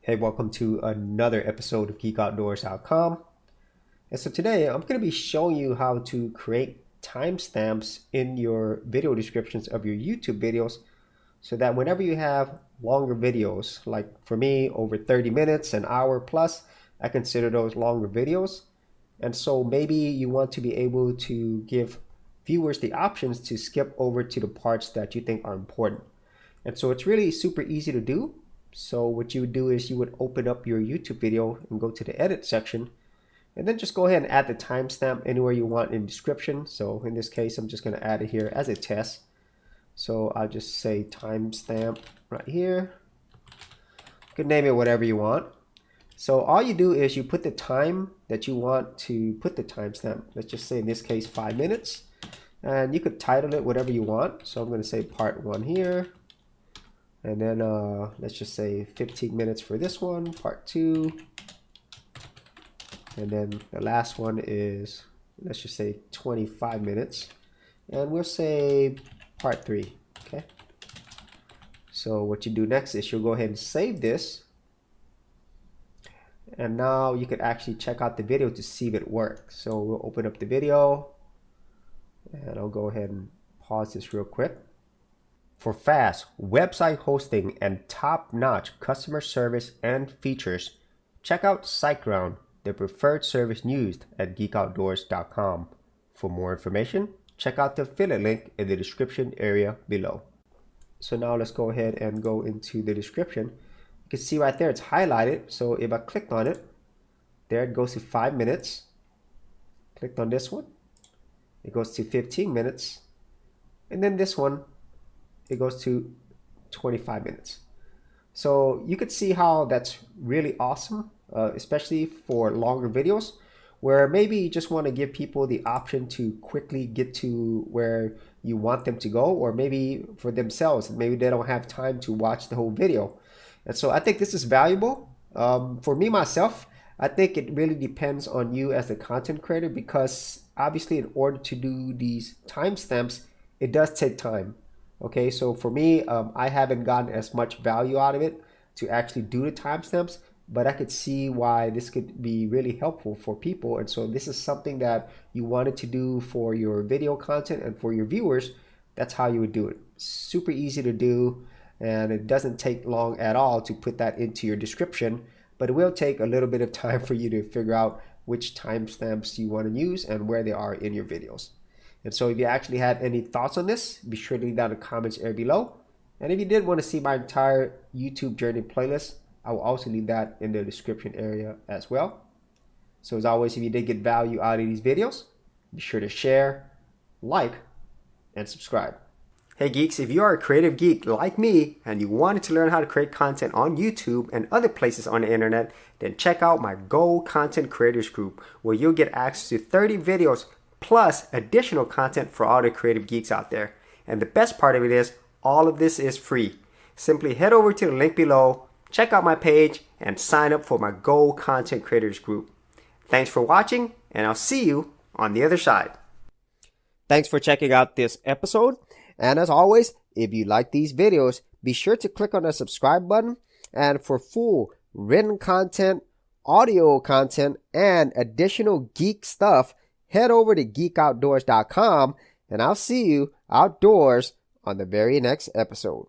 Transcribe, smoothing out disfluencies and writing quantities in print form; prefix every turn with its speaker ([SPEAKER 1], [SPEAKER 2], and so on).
[SPEAKER 1] Hey, welcome to another episode of geekoutdoors.com. And so today I'm going to be showing you how to create timestamps in your video descriptions of your YouTube videos so that whenever you have longer videos, like for me, over 30 minutes, an hour plus, I consider those longer videos. And so maybe you want to be able to give viewers the options to skip over to the parts that you think are important. And so it's really super easy to do. So what you would do is you would open up your YouTube video and go to the edit section and then just go ahead and add the timestamp anywhere you want in the description. So in this case, I'm just going to add it here as a test. So I'll just say timestamp right here. You can name it whatever you want. So all you do is you put the time that you want to put the timestamp. Let's just say in this case 5 minutes. And you could title it whatever you want. So I'm going to say part 1 here. And then let's just say 15 minutes for this one, part 2. And then the last one is, let's just say 25 minutes. And we'll say part 3, okay? So what you do next is you'll go ahead and save this. And now you could actually check out the video to see if it works. So we'll open up the video. And I'll go ahead and pause this real quick. For fast website hosting and top-notch customer service and features, check out Siteground, the preferred service used at geekoutdoors.com. For more information, check out the affiliate link in the description area below. So now let's go ahead and go into the description. You can see right there it's highlighted. So if I clicked on it, there it goes to 5 minutes. Clicked on this one, it goes to 15 minutes. And then this one, it goes to 25 minutes. So you could see how that's really awesome, especially for longer videos where maybe you just want to give people the option to quickly get to where you want them to go, or maybe for themselves, maybe they don't have time to watch the whole video. And so I think this is valuable. For me, myself, I think it really depends on you as a content creator, because obviously in order to do these timestamps, it does take time. Okay, so for me, I haven't gotten as much value out of it to actually do the timestamps, but I could see why this could be really helpful for people. And so this is something that you wanted to do for your video content and for your viewers. That's how you would do it. Super easy to do, and it doesn't take long at all to put that into your description, but it will take a little bit of time for you to figure out which timestamps you want to use and where they are in your videos. And so if you actually had any thoughts on this, be sure to leave down in the comments area below. And if you did want to see my entire YouTube journey playlist, I will also leave that in the description area as well. So as always, if you did get value out of these videos, be sure to share, like, and subscribe. Hey geeks, if you are a creative geek like me and you wanted to learn how to create content on YouTube and other places on the internet, then check out my Gold Content Creators Group, where you'll get access to 30 videos plus additional content for all the creative geeks out there. And the best part of it is, all of this is free. Simply head over to the link below, check out my page, and sign up for my Gold Content Creators Group. Thanks for watching, and I'll see you on the other side. Thanks for checking out this episode. And as always, if you like these videos, be sure to click on the subscribe button. And for full written content, audio content, and additional geek stuff, head over to geekoutdoors.com, and I'll see you outdoors on the very next episode.